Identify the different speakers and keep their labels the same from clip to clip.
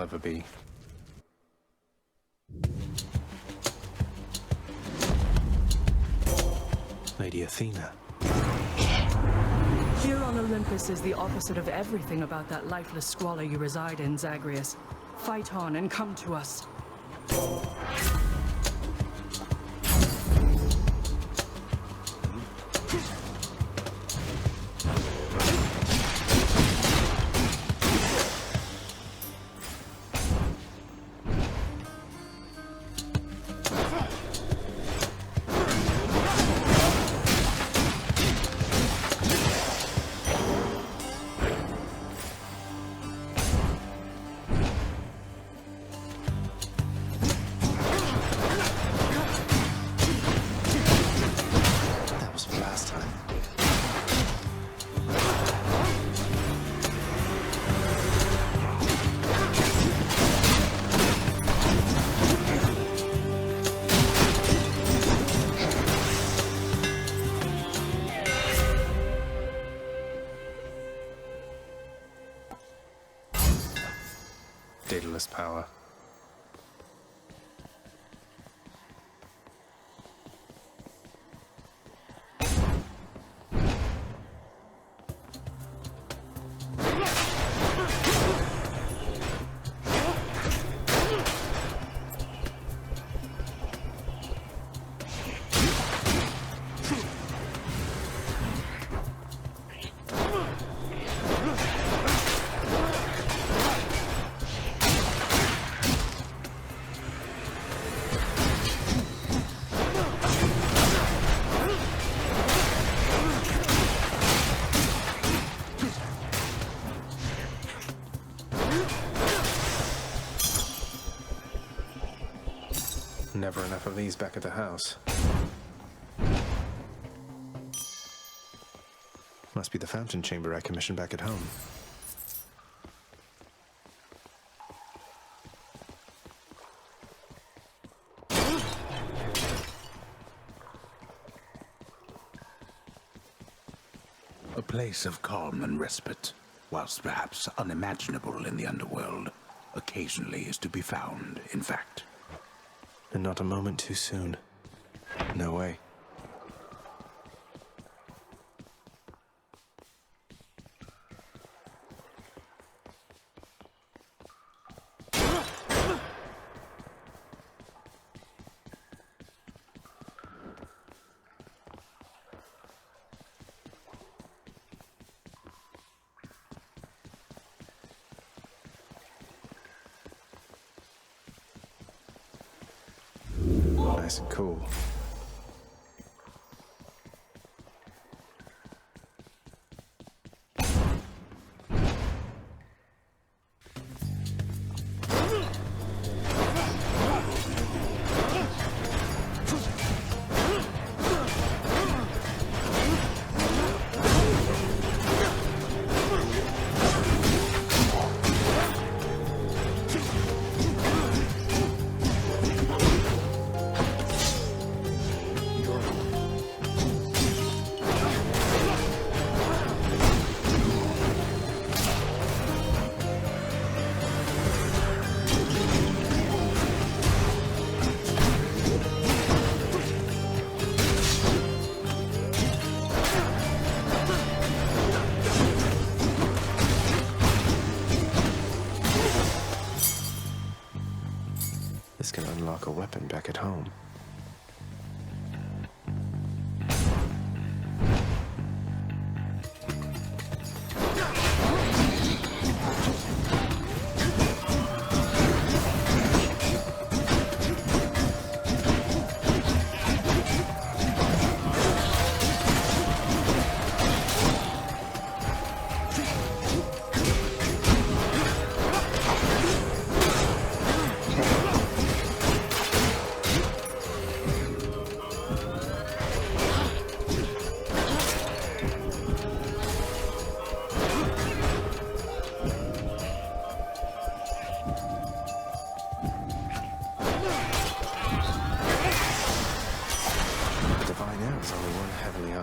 Speaker 1: I'll ever be. Lady Athena.
Speaker 2: Here on Olympus is the opposite of everything about that lifeless squalor you reside in, Zagreus. Fight on and come to us.
Speaker 1: Daedalus power. Never enough of these back at the house. Must be the fountain chamber I commissioned back at home.
Speaker 3: A place of calm and respite, whilst perhaps unimaginable in the underworld, occasionally is to be found, in fact.
Speaker 1: And not a moment too soon. No way. Nice and cool. This can unlock a weapon back at home.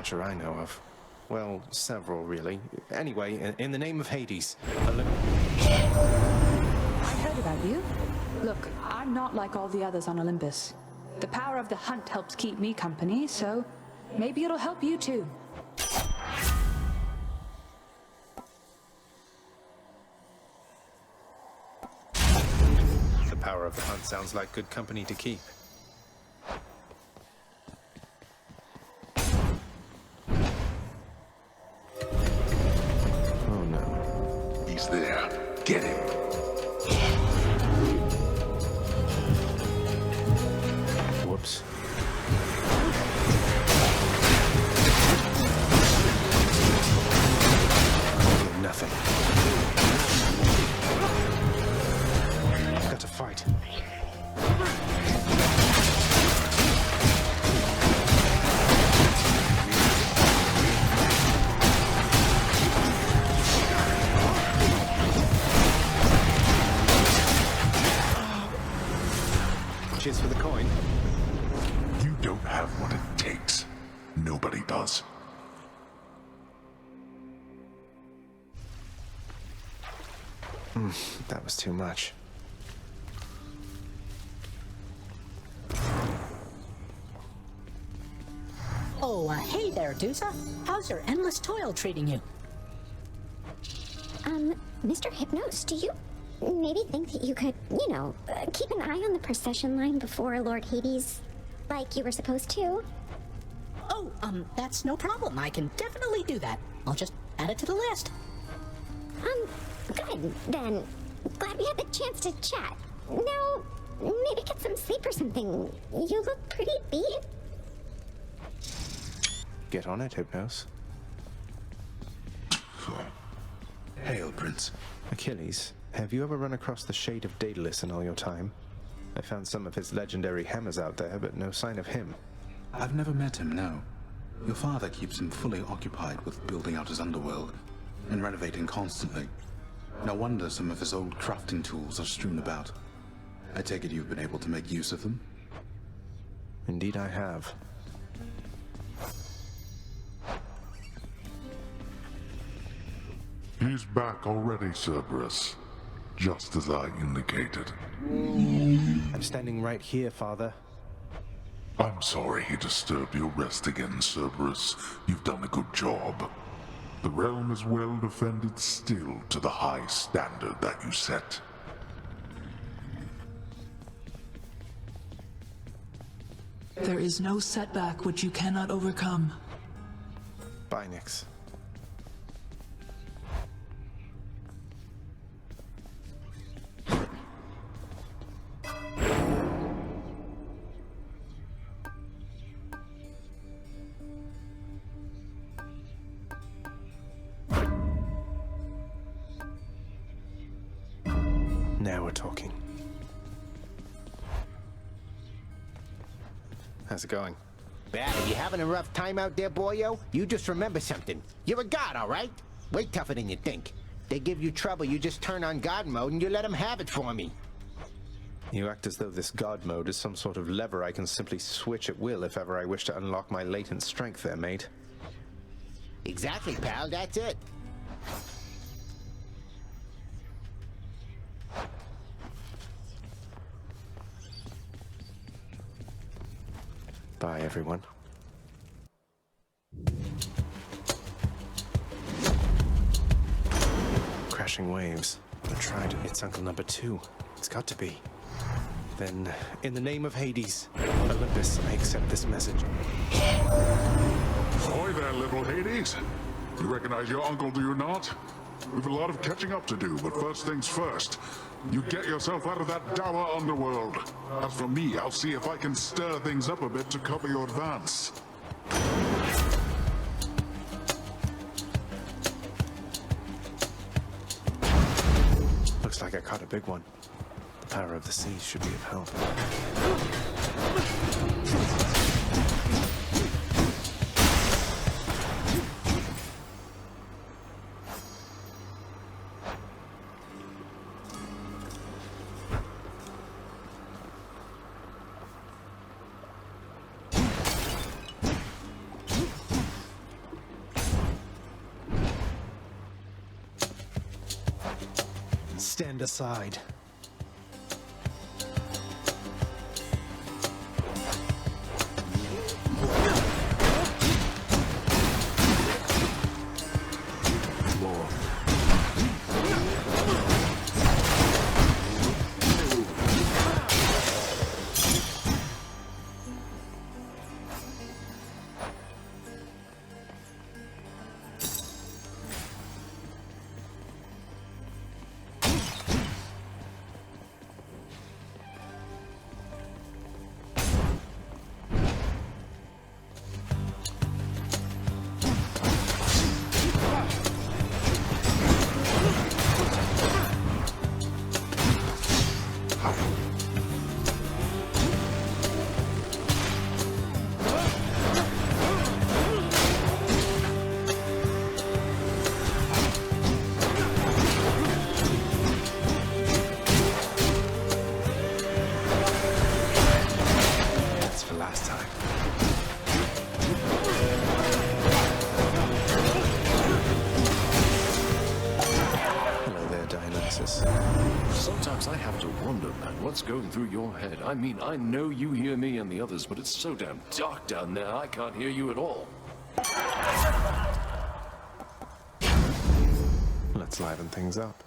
Speaker 1: I know of. Well, several, really. Anyway, in the name of Hades,
Speaker 2: I heard about
Speaker 4: help you. Look, I'm not like all the others on Olympus. The power of the hunt helps keep me company, so maybe it'll help you too.
Speaker 1: The power of the hunt sounds like good company to keep. Oh no.
Speaker 3: He's there. Get him.
Speaker 1: Whoops. Nothing. Got to fight. Cheers for the coin.
Speaker 3: You don't have what it takes. Nobody does.
Speaker 1: That was too much.
Speaker 5: Oh, hey there, Dusa. How's your endless toil treating you?
Speaker 6: Mr. Hypnos, do you maybe think that you could, keep an eye on the procession line before Lord Hades, like you were supposed to?
Speaker 5: Oh, that's no problem. I can definitely do that. I'll just add it to the list.
Speaker 6: Good, then. Glad we had the chance to chat. Now, maybe get some sleep or something. You look pretty beat.
Speaker 1: Get on it, Hypnos.
Speaker 3: Hail, Prince.
Speaker 1: Achilles, have you ever run across the Shade of Daedalus in all your time? I found some of his legendary hammers out there, but no sign of him.
Speaker 3: I've never met him, no. Your father keeps him fully occupied with building out his underworld and renovating constantly. No wonder some of his old crafting tools are strewn about. I take it you've been able to make use of them?
Speaker 1: Indeed I have.
Speaker 7: He's back already, Cerberus. Just as I indicated.
Speaker 1: I'm standing right here, Father.
Speaker 7: I'm sorry he disturbed your rest again, Cerberus. You've done a good job. The realm is well defended still to the high standard that you set.
Speaker 8: There is no setback which you cannot overcome.
Speaker 1: Bye, Nix. Now we're talking. How's it going?
Speaker 9: Bad. Are you having a rough time out there, boyo? You just remember something. You're a god, all right? Way tougher than you think. They give you trouble, you just turn on god mode and you let them have it for me.
Speaker 1: You act as though this god mode is some sort of lever I can simply switch at will if ever I wish to unlock my latent strength there, mate.
Speaker 9: Exactly, pal. That's it.
Speaker 1: Bye, everyone. Crashing waves. A trident. It's Uncle Number 2. It's got to be. Then, in the name of Hades, Olympus, I accept this message.
Speaker 7: Ahoy there, little Hades. You recognize your uncle, do you not? We've a lot of catching up to do, but first things first. You get yourself out of that dour underworld. As for me, I'll see if I can stir things up a bit to cover your advance.
Speaker 1: Looks like I caught a big one. The power of the seas should be of help. Stand aside.
Speaker 10: Sometimes I have to wonder, man, what's going through your head. I mean, I know you hear me and the others, but it's so damn dark down there, I can't hear you at all.
Speaker 1: Let's liven things up.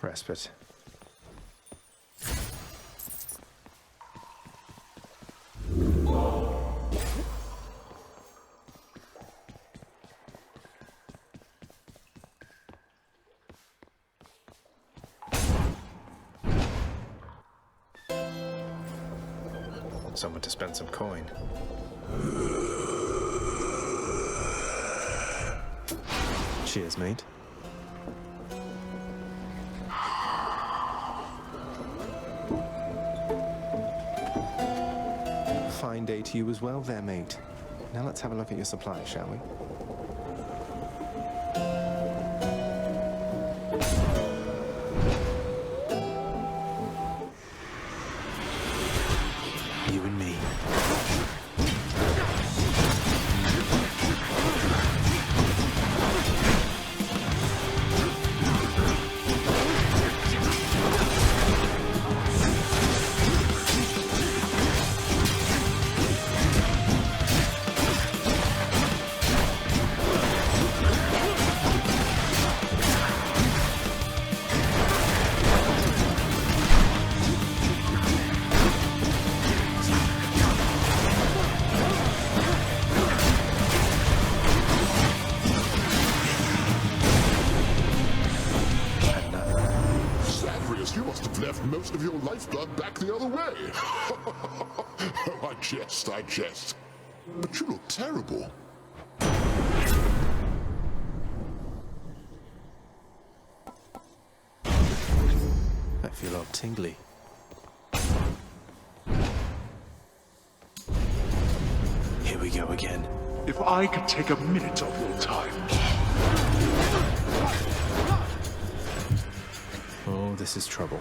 Speaker 1: Respite. Someone to spend some coin. Cheers, mate. Fine day to you as well there, mate. Now let's have a look at your supply, shall we? You and me.
Speaker 7: Most of your lifeblood back the other way. Oh, I jest. But you look terrible.
Speaker 1: I feel all tingly. Here we go again.
Speaker 7: If I could take a minute of your time.
Speaker 1: Oh, this is trouble.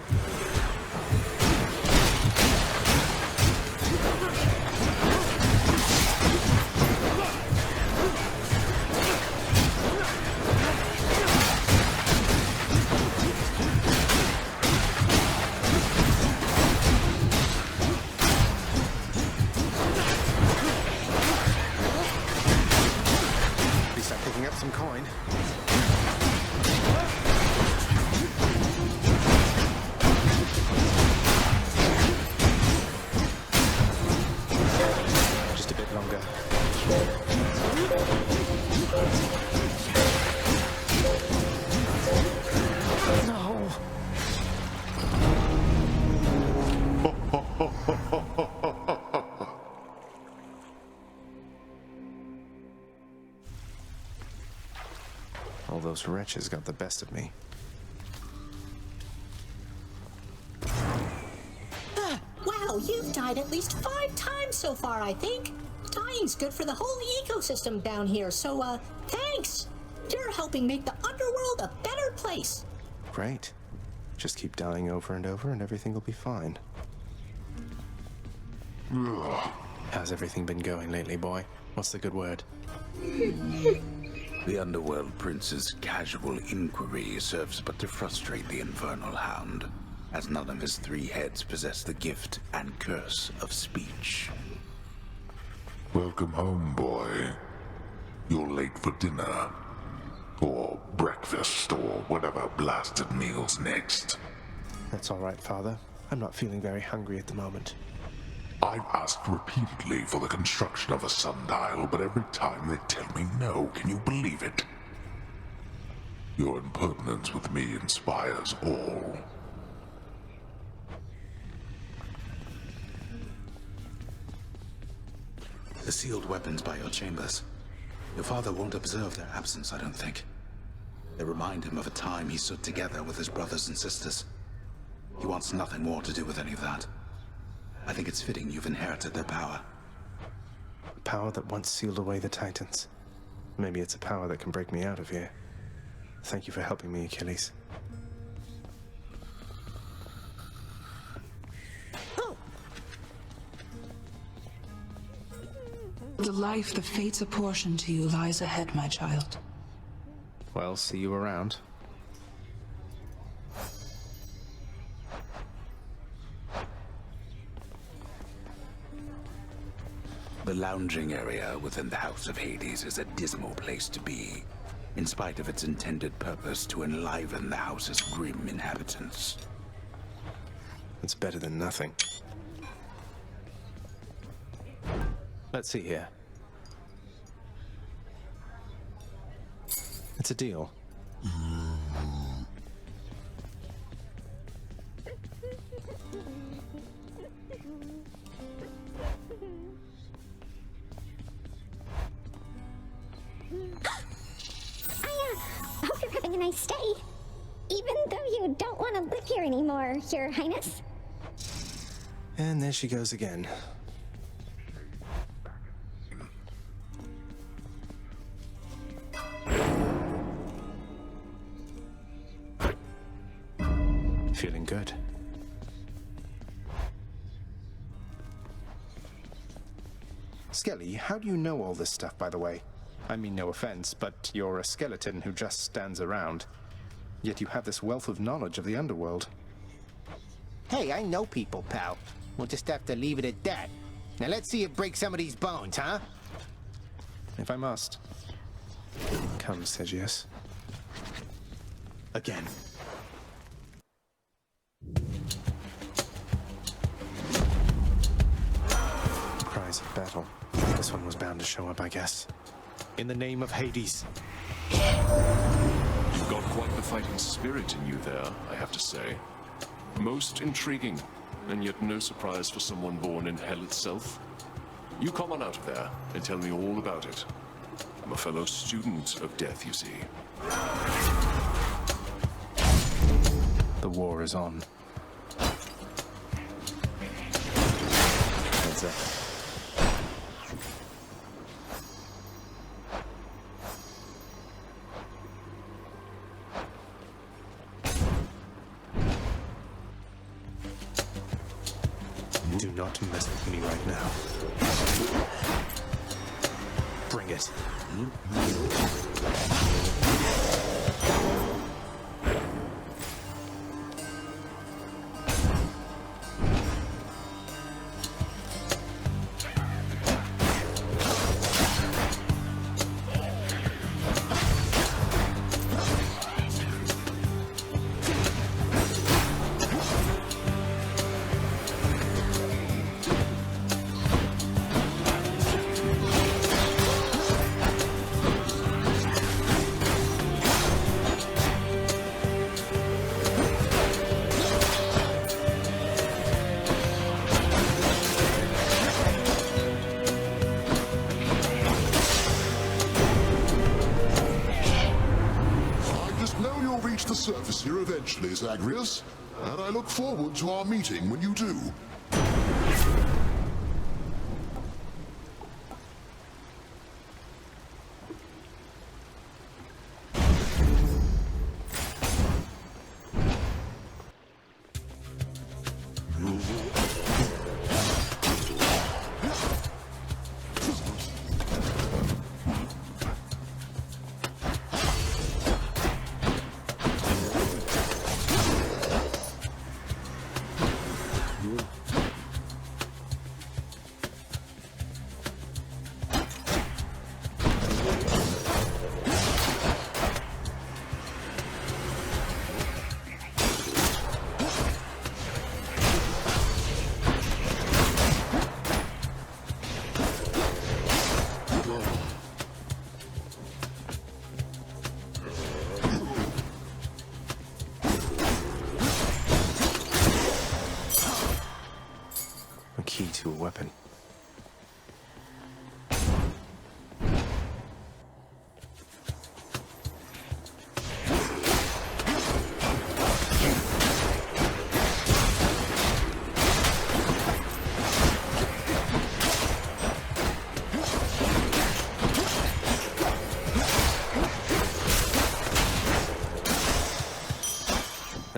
Speaker 1: At least I'm picking up some coin. All those wretches got the best of me.
Speaker 5: Wow, you've died at least 5 times so far, I think. Dying's good for the whole ecosystem down here, so, thanks. You're helping make the Underworld a better place.
Speaker 1: Great. Just keep dying over and over and everything will be fine. How's everything been going lately, boy? What's the good word?
Speaker 3: The Underworld Prince's casual inquiry serves but to frustrate the Infernal Hound, as none of his 3 heads possess the gift and curse of speech.
Speaker 7: Welcome home, boy. You're late for dinner. Or breakfast, or whatever blasted meal's next.
Speaker 1: That's all right, Father. I'm not feeling very hungry at the moment.
Speaker 7: I've asked repeatedly for the construction of a sundial, but every time they tell me no. Can you believe it? Your impertinence with me inspires all.
Speaker 3: The sealed weapons by your chambers. Your father won't observe their absence, I don't think. They remind him of a time he stood together with his brothers and sisters. He wants nothing more to do with any of that. I think it's fitting you've inherited their power.
Speaker 1: A power that once sealed away the Titans. Maybe it's a power that can break me out of here. Thank you for helping me, Achilles.
Speaker 8: The life the fates apportion to you lies ahead, my child.
Speaker 1: Well, see you around.
Speaker 3: The lounging area within the House of Hades is a dismal place to be, in spite of its intended purpose to enliven the house's grim inhabitants.
Speaker 1: It's better than nothing. Let's see here. It's a deal.
Speaker 6: I hope you're having a nice stay. Even though you don't want to live here anymore, Your Highness.
Speaker 1: And there she goes again. Feeling good. Skelly, how do you know all this stuff, by the way? I mean, no offense, but you're a skeleton who just stands around. Yet you have this wealth of knowledge of the Underworld.
Speaker 9: Hey, I know people, pal. We'll just have to leave it at that. Now let's see you break some of these bones, huh?
Speaker 1: If I must. Come, Zeus. Again. Cries of battle. This one was bound to show up, I guess. In the name of Hades.
Speaker 10: You've got quite the fighting spirit in you there, I have to say. Most intriguing, and yet no surprise for someone born in hell itself. You come on out of there and tell me all about it. I'm a fellow student of death, you see.
Speaker 1: The war is on. Heads up. Do not mess with me right now. Bring it.
Speaker 7: The surface here eventually, Zagreus, and I look forward to our meeting when you do.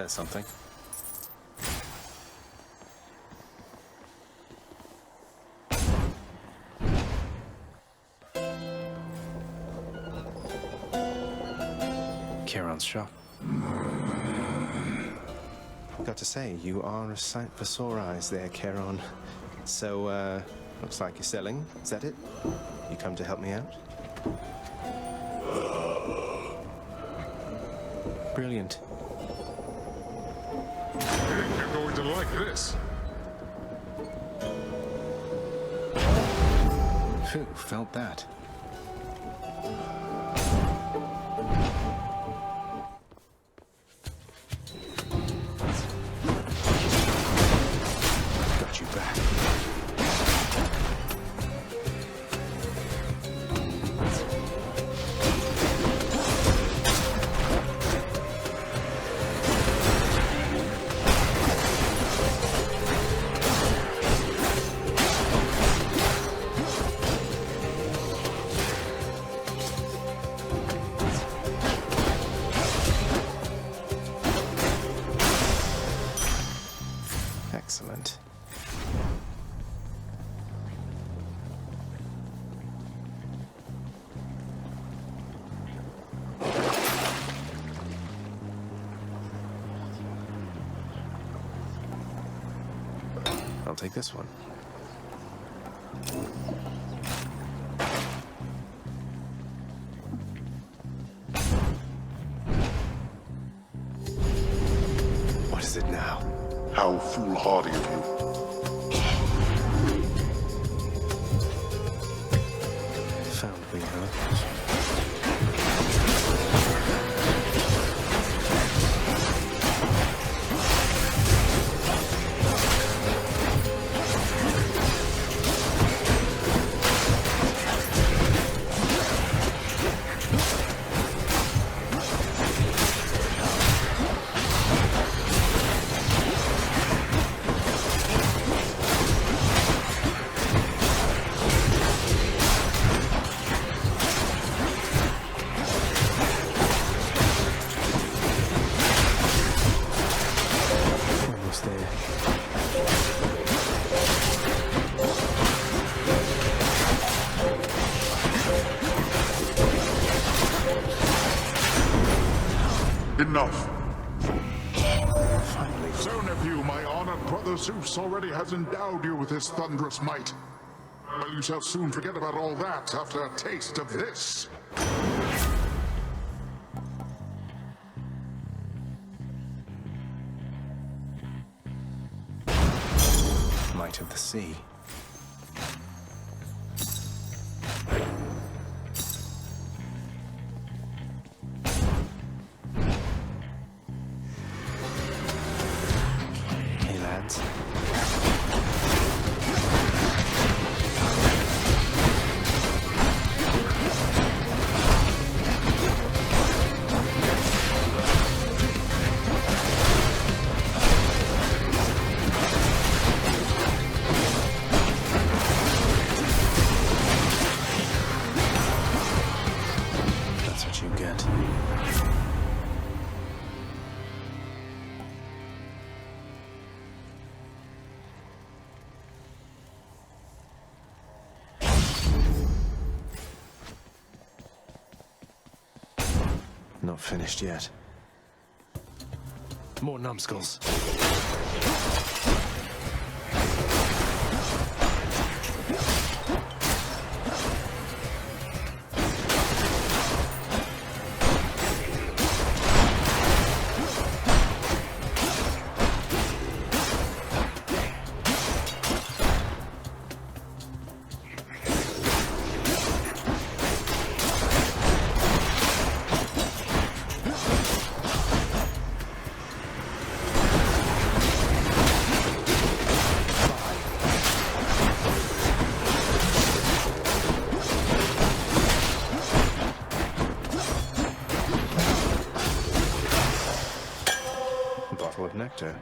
Speaker 1: There's something. Charon's shop. Got to say, you are a sight for sore eyes there, Charon. So, looks like you're selling. Is that it? You come to help me out? Brilliant.
Speaker 7: You're going to like this.
Speaker 1: Phew, felt that. Got you back. Excellent. I'll take this one. What is it now?
Speaker 7: How foolhardy of you.
Speaker 1: Found me, huh? Almost there.
Speaker 7: Enough.
Speaker 1: Finally.
Speaker 7: So, nephew, my honored brother Zeus already has endowed you with his thunderous might. Well, you shall soon forget about all that after a taste of this.
Speaker 1: Might of the sea. Hey, lads. That's what you get. Not finished yet. More numbskulls. Bottle of nectar.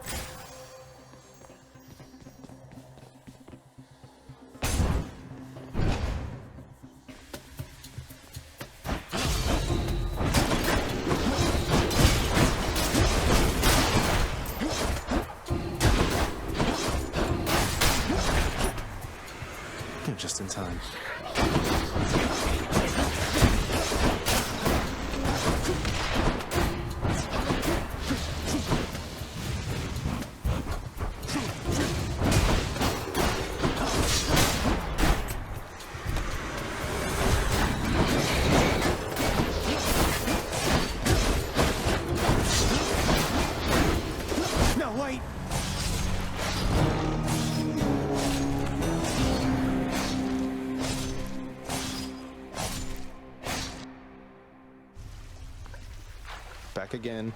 Speaker 1: Back again.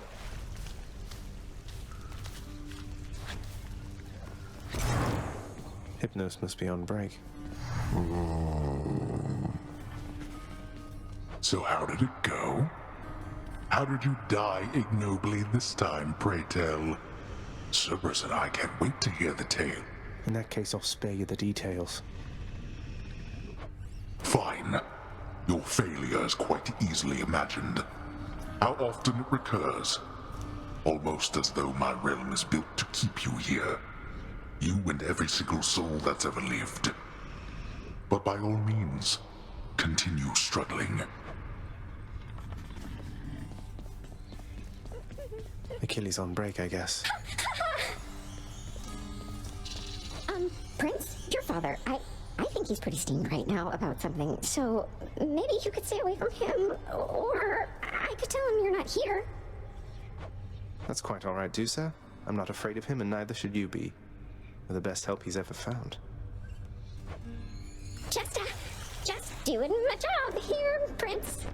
Speaker 1: Hypnos must be on break.
Speaker 7: So how did it go? How did you die ignobly this time, pray tell? Cerberus and I can't wait to hear the tale.
Speaker 1: In that case, I'll spare you the details.
Speaker 7: Fine. Your failure is quite easily imagined. How often it recurs. Almost as though my realm is built to keep you here. You and every single soul that's ever lived. But by all means, continue struggling.
Speaker 1: Achilles on break, I guess.
Speaker 6: Prince, your father, I think he's pretty steamed right now about something, so maybe you could stay away from him, or I could tell him you're not here.
Speaker 1: That's quite all right, Dusa. I'm not afraid of him, and neither should you be. You're the best help he's ever found.
Speaker 6: Just doing my job here, Prince.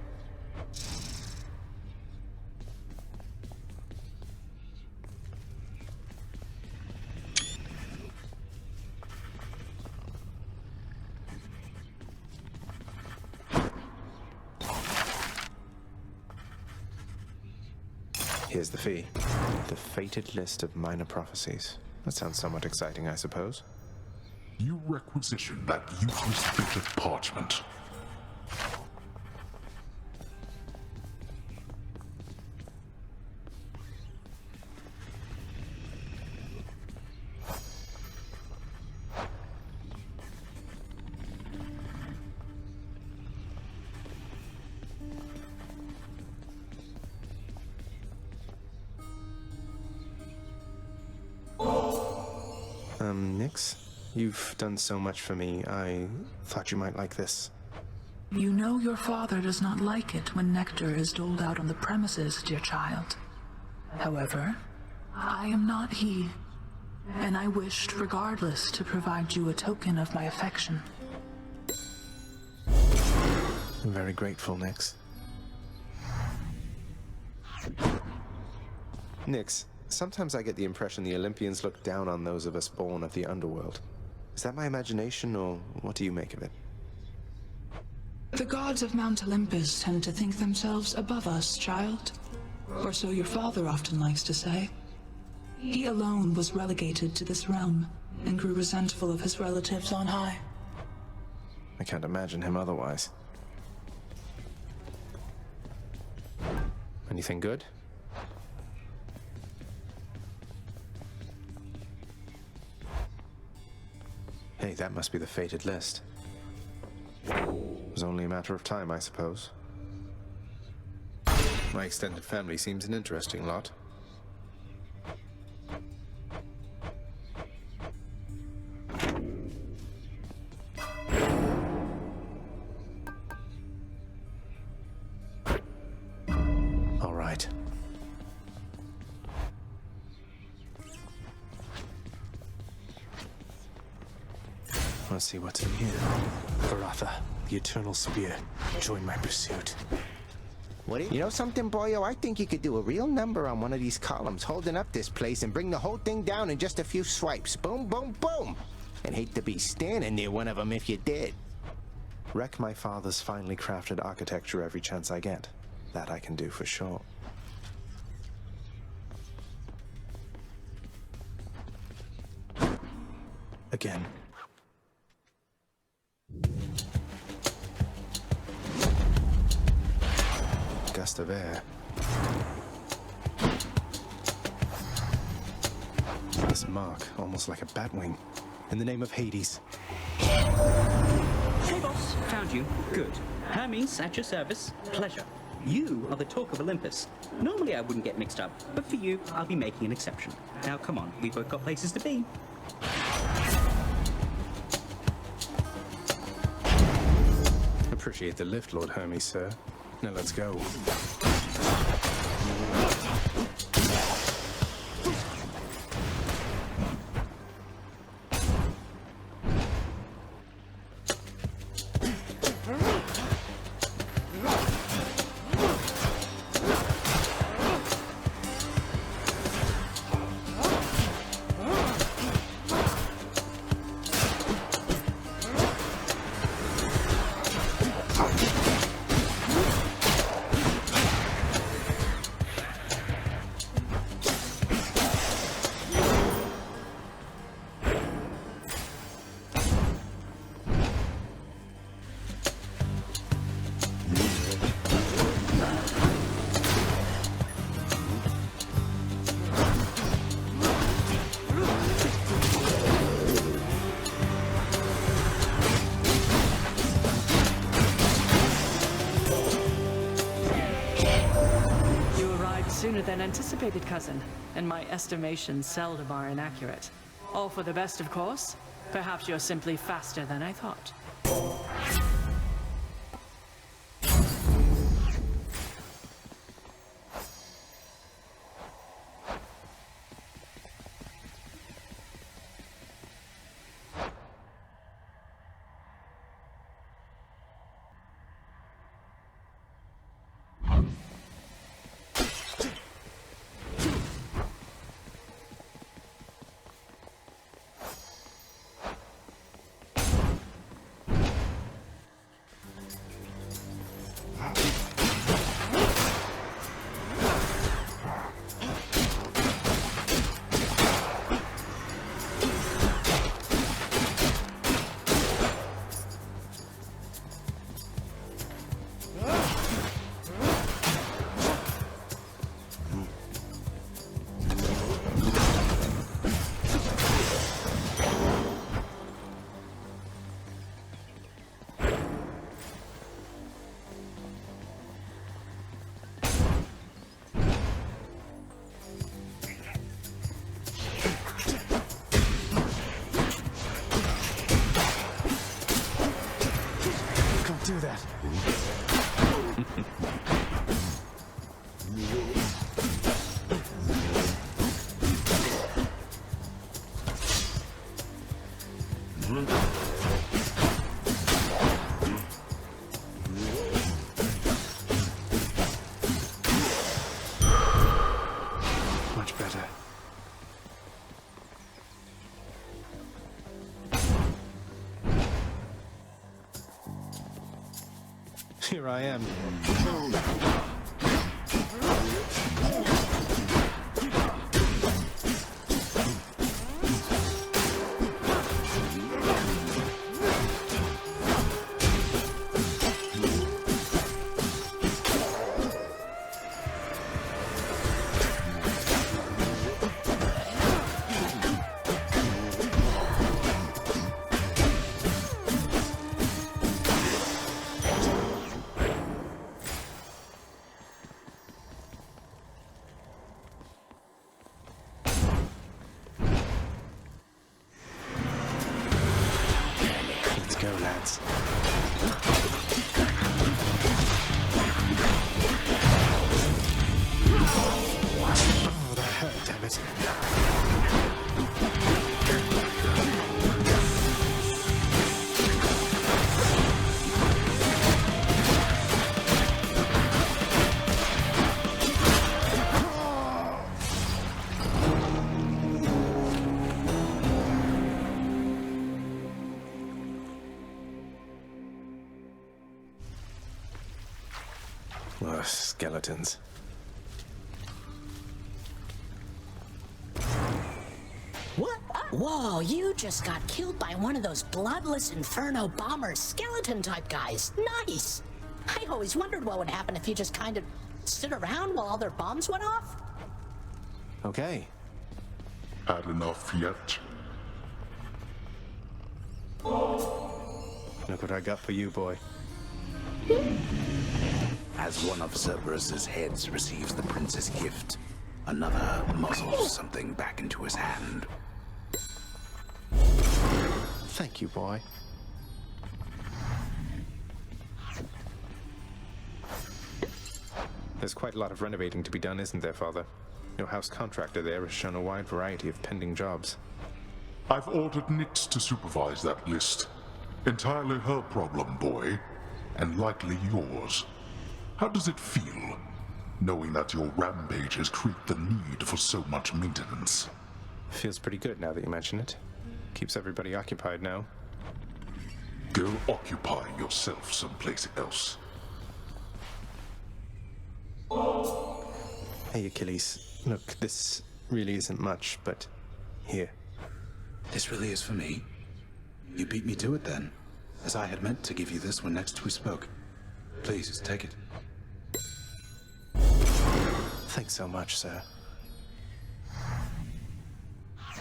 Speaker 1: Here's the fee. The fated list of minor prophecies. That sounds somewhat exciting, I suppose.
Speaker 7: You requisition that useless bit of parchment.
Speaker 1: Nyx, you've done so much for me. I thought you might like this.
Speaker 8: You know your father does not like it when nectar is doled out on the premises, dear child. However, I am not he, and I wished regardless to provide you a token of my affection.
Speaker 1: I'm very grateful, Nyx. Nyx, sometimes I get the impression the Olympians look down on those of us born of the Underworld. Is that my imagination, or what do you make of it?
Speaker 8: The gods of Mount Olympus tend to think themselves above us, child. Or so your father often likes to say. He alone was relegated to this realm, and grew resentful of his relatives on high.
Speaker 1: I can't imagine him otherwise. Anything good? Hey, that must be the fated list. It was only a matter of time, I suppose. My extended family seems an interesting lot. All right. Let's see what's in here. Baratha, the Eternal Spear. Join my pursuit.
Speaker 9: What? You know something, boyo? I think you could do a real number on one of these columns, holding up this place and bring the whole thing down in just a few swipes. Boom, boom, boom! And hate to be standing near one of them if you did.
Speaker 1: Wreck my father's finely crafted architecture every chance I get. That I can do for sure. Again. Gust of air. This mark, almost like a bat wing. In the name of Hades.
Speaker 2: Hey, boss. Found
Speaker 11: Found you? Good. Hermes, at your service. Pleasure. You are the talk of Olympus. Normally I wouldn't get mixed up, but for you, I'll be making an exception. Now come on, we've both got places to be.
Speaker 1: Appreciate the lift, Lord Hermes, sir. Now let's go.
Speaker 2: Sooner than anticipated, cousin, and my estimations seldom are inaccurate. All for the best, of course. Perhaps you're simply faster than I thought.
Speaker 1: Do that. Much better. Here I am. Skeletons.
Speaker 5: What? Whoa, you just got killed by one of those bloodless inferno bomber skeleton type guys. Nice! I always wondered what would happen if you just kind of stood around while all their bombs went off.
Speaker 1: Okay.
Speaker 7: Had enough yet?
Speaker 1: Look what I got for you, boy.
Speaker 3: As one of Cerberus's heads receives the prince's gift, another muzzles something back into his hand.
Speaker 1: Thank you, boy. There's quite a lot of renovating to be done, isn't there, Father? Your house contractor there has shown a wide variety of pending jobs.
Speaker 7: I've ordered Nyx to supervise that list. Entirely her problem, boy, and likely yours. How does it feel, knowing that your rampages create the need for so much maintenance?
Speaker 1: Feels pretty good now that you mention it. Keeps everybody occupied now.
Speaker 7: Go occupy yourself someplace else.
Speaker 1: Hey, Achilles. Look, this really isn't much, but here.
Speaker 3: This really is for me? You beat me to it then, as I had meant to give you this when next we spoke. Please, take it.
Speaker 1: Thanks so much, sir.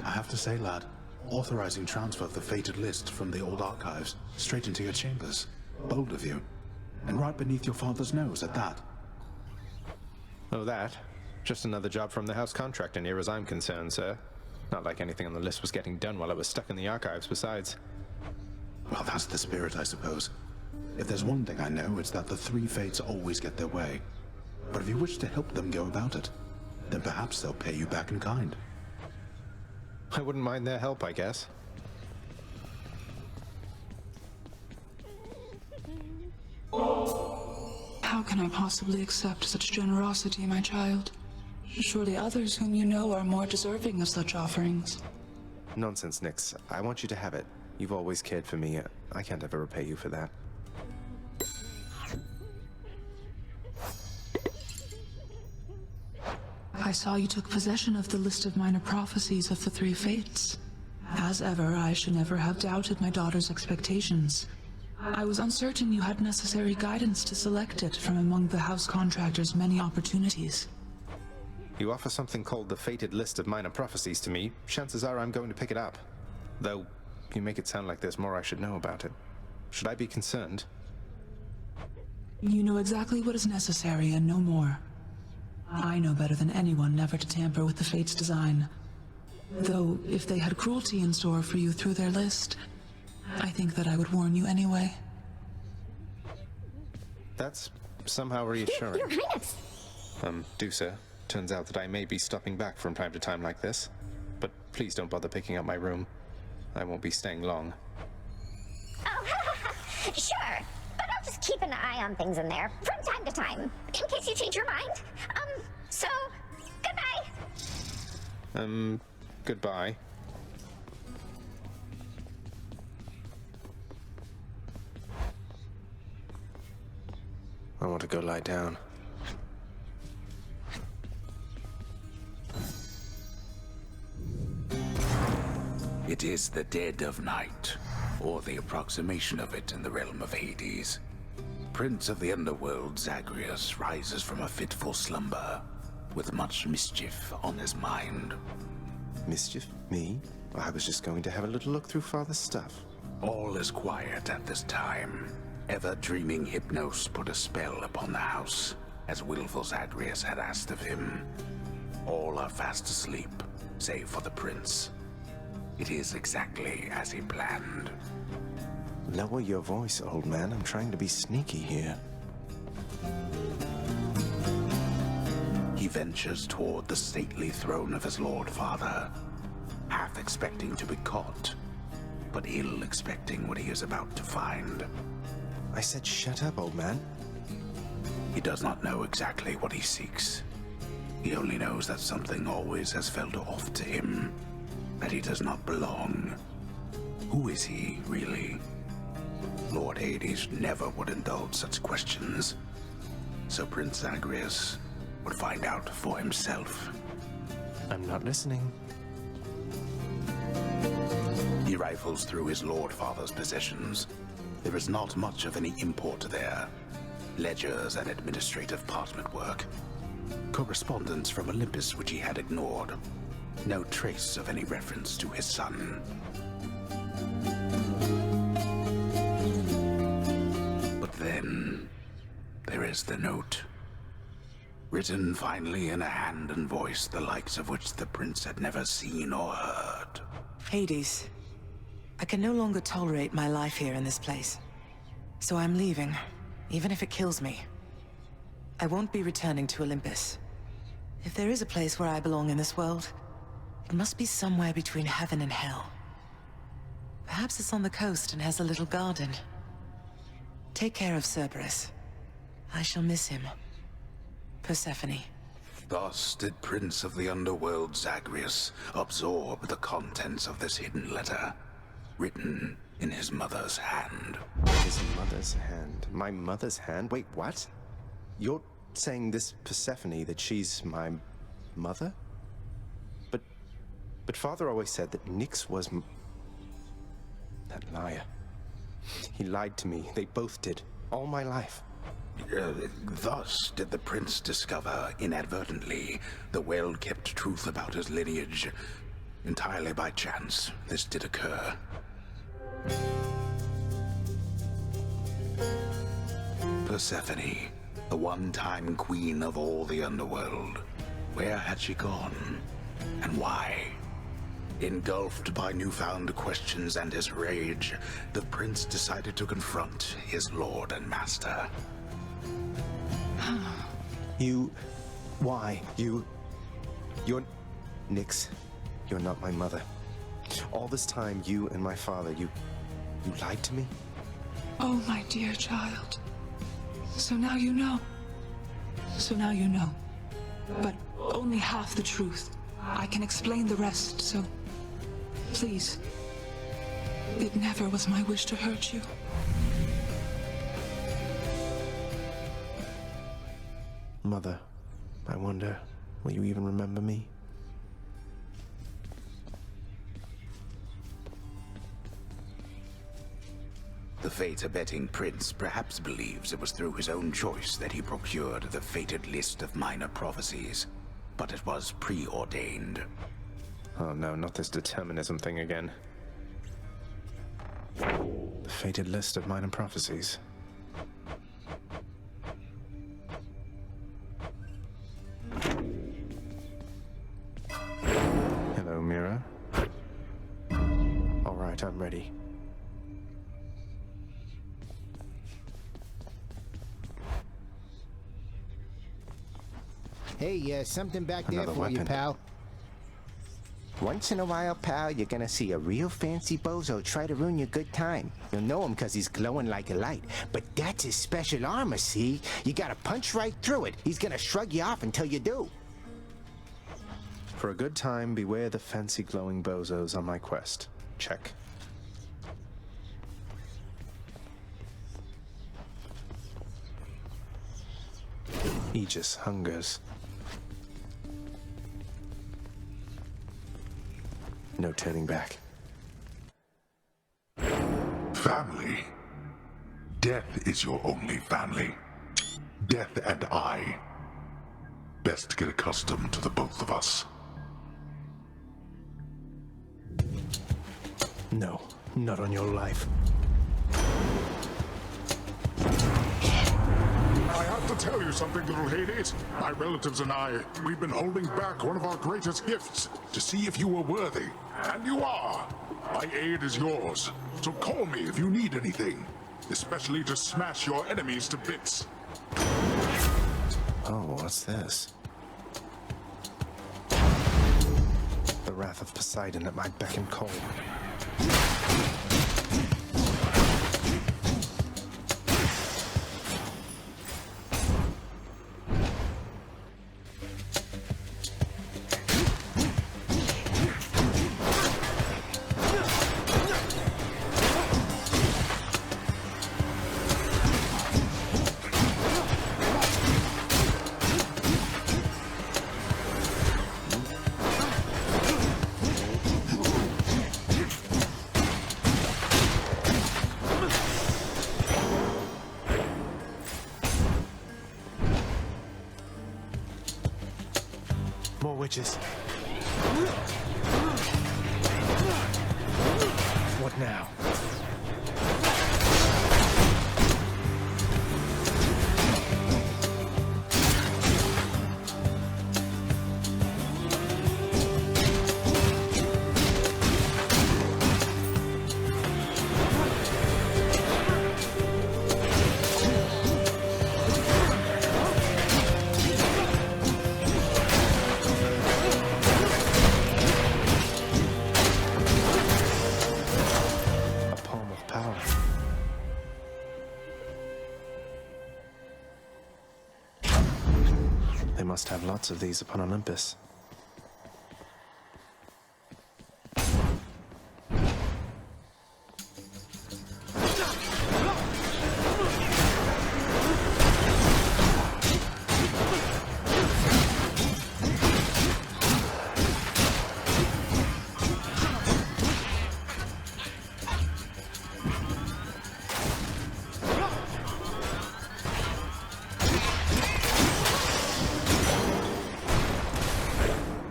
Speaker 3: I have to say, lad, authorizing transfer of the fated list from the old archives straight into your chambers. Bold of you. And right beneath your father's nose at that.
Speaker 1: Oh, that? Just another job from the house contractor near as I'm concerned, sir. Not like anything on the list was getting done while I was stuck in the archives, besides.
Speaker 3: Well, that's the spirit, I suppose. If there's one thing I know, it's that the three fates always get their way. But if you wish to help them go about it, then perhaps they'll pay you back in kind.
Speaker 1: I wouldn't mind their help, I guess.
Speaker 8: How can I possibly accept such generosity, my child? Surely others whom you know are more deserving of such offerings.
Speaker 1: Nonsense, Nyx. I want you to have it. You've always cared for me. I can't ever repay you for that.
Speaker 8: I saw you took possession of the list of minor prophecies of the three fates. As ever, I should never have doubted my daughter's expectations. I was uncertain you had necessary guidance to select it from among the house contractor's many opportunities.
Speaker 1: You offer something called the fated list of minor prophecies to me, chances are I'm going to pick it up. Though, you make it sound like there's more I should know about it. Should I be concerned?
Speaker 8: You know exactly what is necessary and no more. I know better than anyone never to tamper with the fate's design. Though, if they had cruelty in store for you through their list, I think that I would warn you anyway.
Speaker 1: That's somehow reassuring.
Speaker 6: Your Highness!
Speaker 1: Do sir. Turns out that I may be stopping back from time to time like this. But please don't bother picking up my room. I won't be staying long.
Speaker 6: Oh, sure. But I'll just keep an eye on things in there from time to time, in case you change your mind. So, goodbye.
Speaker 1: Goodbye. I want to go lie down.
Speaker 3: It is the dead of night, or the approximation of it in the realm of Hades. Prince of the Underworld, Zagreus, rises from a fitful slumber, with much mischief on his mind.
Speaker 1: Mischief? Me? I was just going to have a little look through Father's stuff.
Speaker 3: All is quiet at this time. Ever-dreaming Hypnos put a spell upon the house, as willful Zagreus had asked of him. All are fast asleep, save for the prince. It is exactly as he planned.
Speaker 1: Lower your voice, old man. I'm trying to be sneaky here.
Speaker 3: He ventures toward the stately throne of his lord father, half expecting to be caught, but ill expecting what he is about to find.
Speaker 1: I said shut up, old man.
Speaker 3: He does not know exactly what he seeks. He only knows that something always has felt off to him, that he does not belong. Who is he, really? Lord Hades never would indulge such questions, so Prince Zagreus would find out for himself.
Speaker 1: I'm not listening.
Speaker 3: He rifles through his lord father's possessions. There is not much of any import there. Ledgers and administrative parchment work. Correspondence from Olympus which he had ignored. No trace of any reference to his son. But then, There is the note. Written finally in a hand and voice the likes of which the prince had never seen or heard.
Speaker 12: Hades, I can no longer tolerate my life here in this place. So I'm leaving, even if it kills me. I won't be returning to Olympus. If there is a place where I belong in this world, it must be somewhere between heaven and hell. Perhaps it's on the coast and has a little garden. Take care of Cerberus. I shall miss him. Persephone.
Speaker 3: Thus did Prince of the Underworld Zagreus absorb the contents of this hidden letter, written in his mother's hand.
Speaker 1: His mother's hand? My mother's hand? Wait, what? You're saying this Persephone, that she's my mother? But Father always said that Nyx was that liar. He lied to me. They both did. All my life.
Speaker 3: Thus did the prince discover, inadvertently, the well-kept truth about his lineage. Entirely by chance, this did occur. Persephone, the one-time queen of all the Underworld. Where had she gone? And why? Engulfed by newfound questions and his rage, the prince decided to confront his lord and master.
Speaker 1: Why? You're Nyx. You're not my mother. All this time, you and my father, you lied to me?
Speaker 8: Oh, my dear child. So now you know. So now you know. But only half the truth. I can explain the rest, so please. It never was my wish to hurt you.
Speaker 1: Mother, I wonder, will you even remember me?
Speaker 3: The fate-abetting prince perhaps believes it was through his own choice that he procured the fated list of minor prophecies, but it was preordained.
Speaker 1: Oh no, not this determinism thing again. The fated list of minor prophecies. Hello, Mira. All right, I'm ready.
Speaker 9: Hey, something back there
Speaker 1: Another
Speaker 9: for you,
Speaker 1: weapon.
Speaker 9: pal. Once in a while, pal, you're gonna see a real fancy bozo try to ruin your good time. You'll know him because he's glowing like a light. But that's his special armor, see? You gotta punch right through it. He's gonna shrug you off until you do.
Speaker 1: For a good time, beware the fancy glowing bozos on my quest. Check. Aegis hungers. No turning back.
Speaker 7: Family. Death is your only family. Death and I. Best get accustomed to the both of us.
Speaker 1: No, not on your life.
Speaker 7: I have to tell you something, little Hades. My relatives and I, we've been holding back one of our greatest gifts to see if you were worthy. And you are. My aid is yours. So call me if you need anything. Especially to smash your enemies to bits.
Speaker 1: Oh, what's this? The wrath of Poseidon at my beck and call. More witches. What now? They must have lots of these upon Olympus.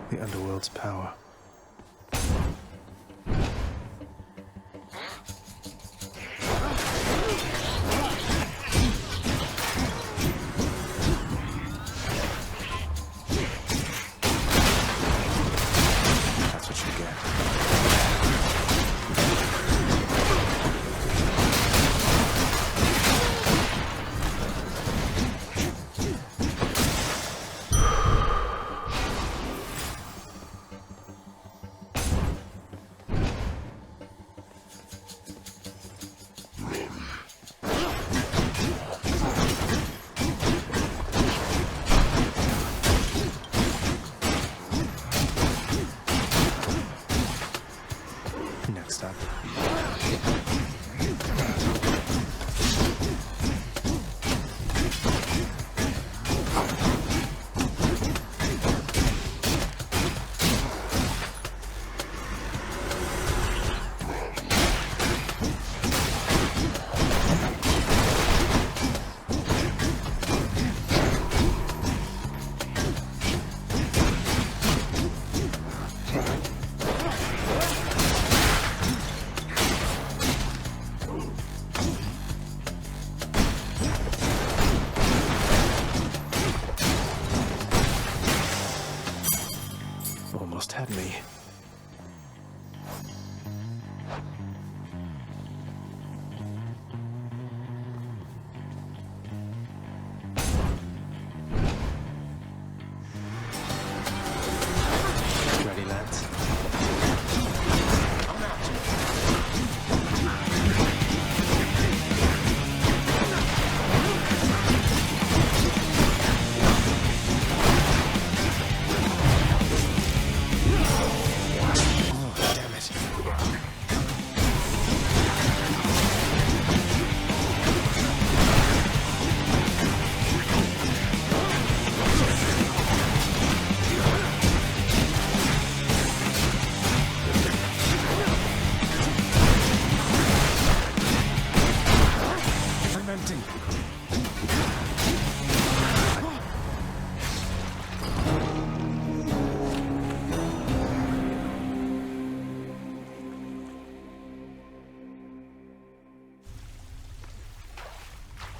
Speaker 1: The Underworld's power. That's what you get. Next up. Almost had me. Ready, lads?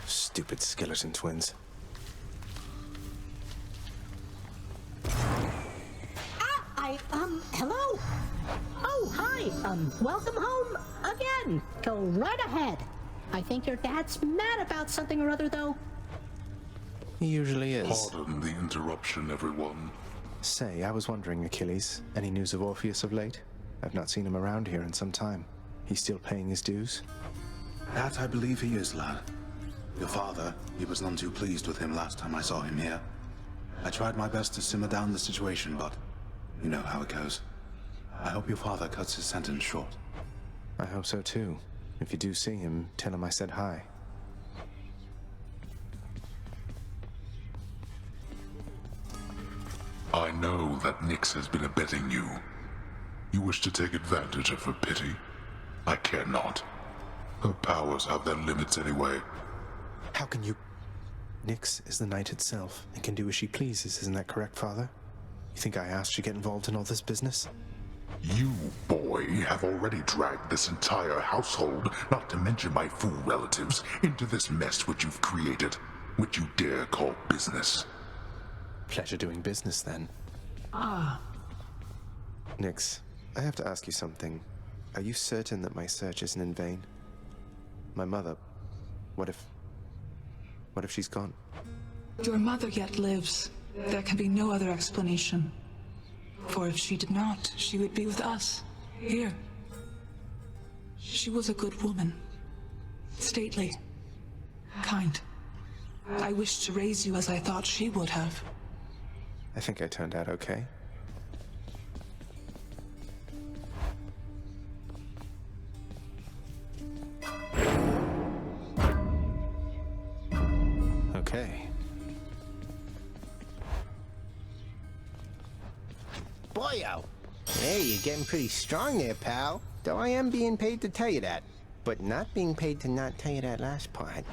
Speaker 1: Stupid skeleton twins.
Speaker 5: Hello? Oh, hi, welcome home again. Go right ahead. I think your dad's mad about something or other, though.
Speaker 1: He usually is.
Speaker 7: Pardon the interruption, everyone.
Speaker 1: Say, I was wondering, Achilles, any news of Orpheus of late? I've not seen him around here in some time. He's still paying his dues?
Speaker 3: That I believe he is, lad. Your father, he was none too pleased with him last time I saw him here. I tried my best to simmer down the situation, but you know how it goes. I hope your father cuts his sentence short.
Speaker 1: I hope so too. If you do see him, tell him I said hi.
Speaker 7: I know that Nyx has been abetting you. You wish to take advantage of her pity? I care not. Her powers have their limits anyway.
Speaker 1: How can you... Nyx is the night itself, and can do as she pleases, isn't that correct, Father? You think I asked you to get involved in all this business?
Speaker 7: You, boy, have already dragged this entire household, not to mention my fool relatives, into this mess which you've created, which you dare call business.
Speaker 1: Pleasure doing business, then.
Speaker 8: Ah.
Speaker 1: Nyx, I have to ask you something. Are you certain that my search isn't in vain? My mother... What if she's gone?
Speaker 8: Your mother yet lives. There can be no other explanation. For if she did not, she would be with us, here. She was a good woman. Stately. Kind. I wished to raise you as I thought she would have.
Speaker 1: I think I turned out okay. Okay.
Speaker 9: Boyo! Hey, you're getting pretty strong there, pal. Though I am being paid to tell you that. But not being paid to not tell you that last part.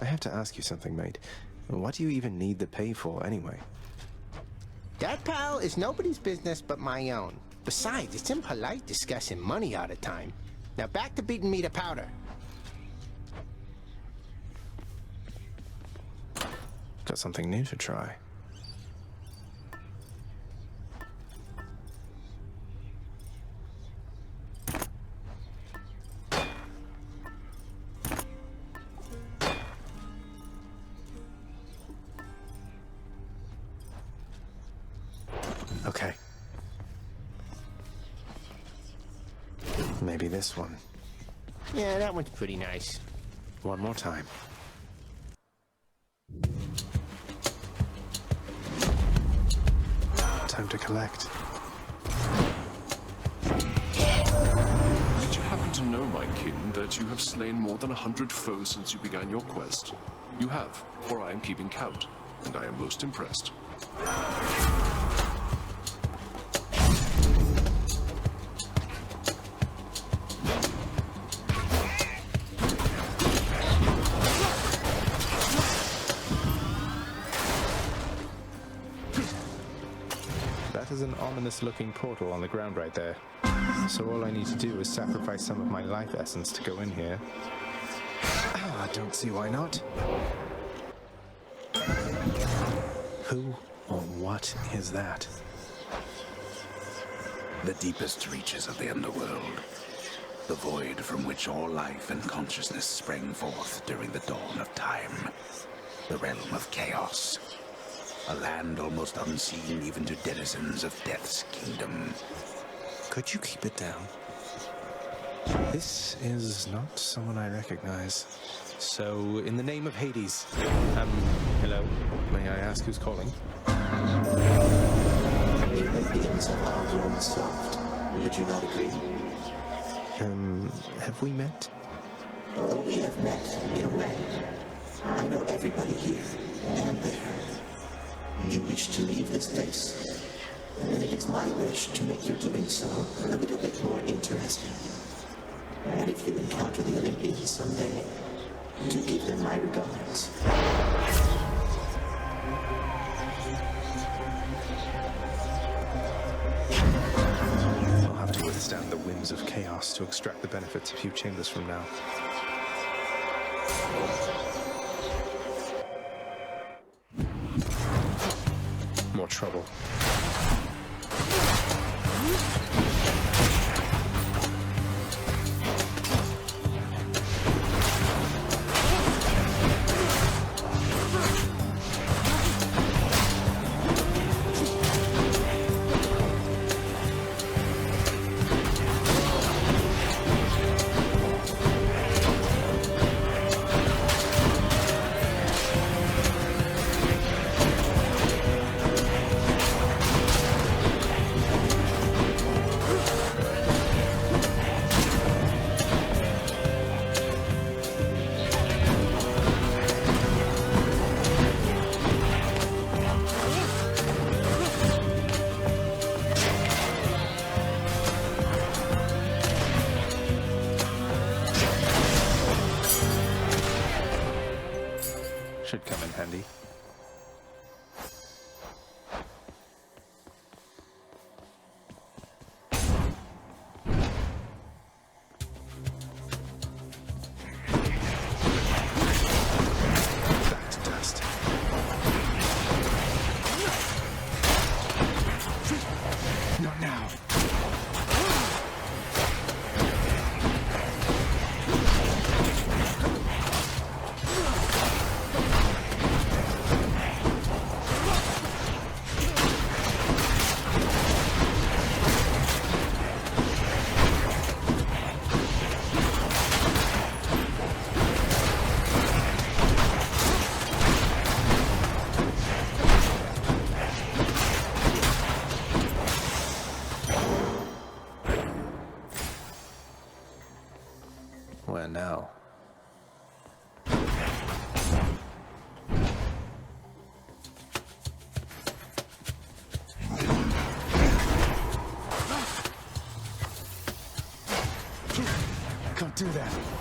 Speaker 1: I have to ask you something, mate. What do you even need the pay for, anyway?
Speaker 9: That, pal, is nobody's business but my own. Besides, it's impolite discussing money all the time. Now back to beating me to powder.
Speaker 1: Got something new to try. Okay. Maybe this one.
Speaker 9: Yeah, that one's pretty nice.
Speaker 1: One more time. Time to collect.
Speaker 10: Did you happen to know, my kin, that you have slain more than 100 foes since you began your quest? You have, for I am keeping count, and I am most impressed.
Speaker 1: That is an ominous-looking portal on the ground right there. So all I need to do is sacrifice some of my life essence to go in here. I don't see why not. Who or what is that?
Speaker 3: The deepest reaches of the Underworld. The void from which all life and consciousness sprang forth during the dawn of time. The realm of chaos. A land almost unseen even to denizens of Death's kingdom.
Speaker 1: Could you keep it down? This is not someone I recognize. So, in the name of Hades, hello? May I ask who's calling?
Speaker 13: Olympians are hard and soft. Would you not agree?
Speaker 1: Have we met?
Speaker 13: Oh, we have met, in a way. I know everybody here, and there. You wish to leave this place, and it is my wish to make your doing so a little bit more interesting. And if you encounter the Olympians someday, do give them my regards.
Speaker 1: I'll have to withstand the winds of chaos to extract the benefits a few chambers from now. More trouble. Should come in handy. Back to dust. Not now. do that.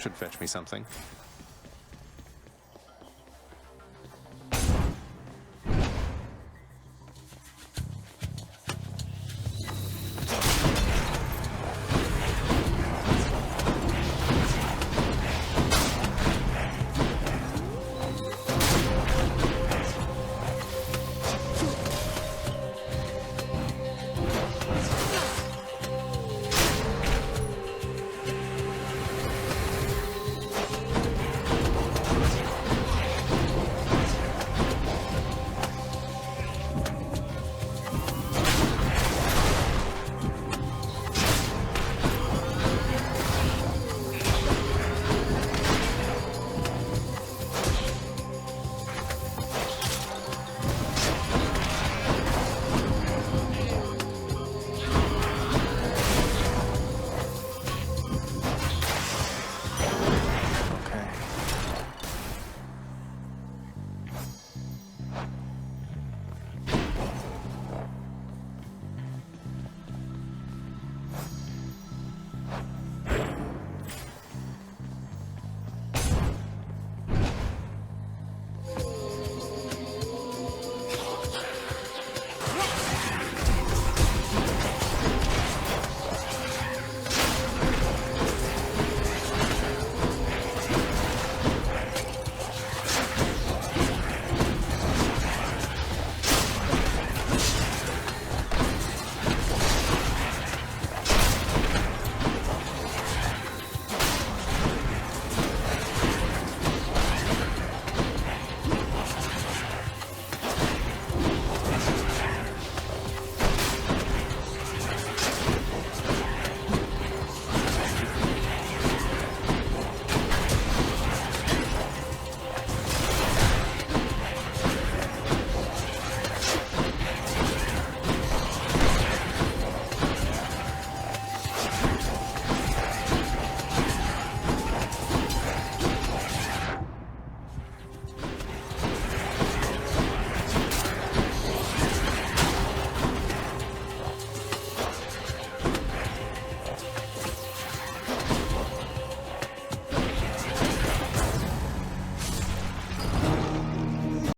Speaker 1: Should fetch me something.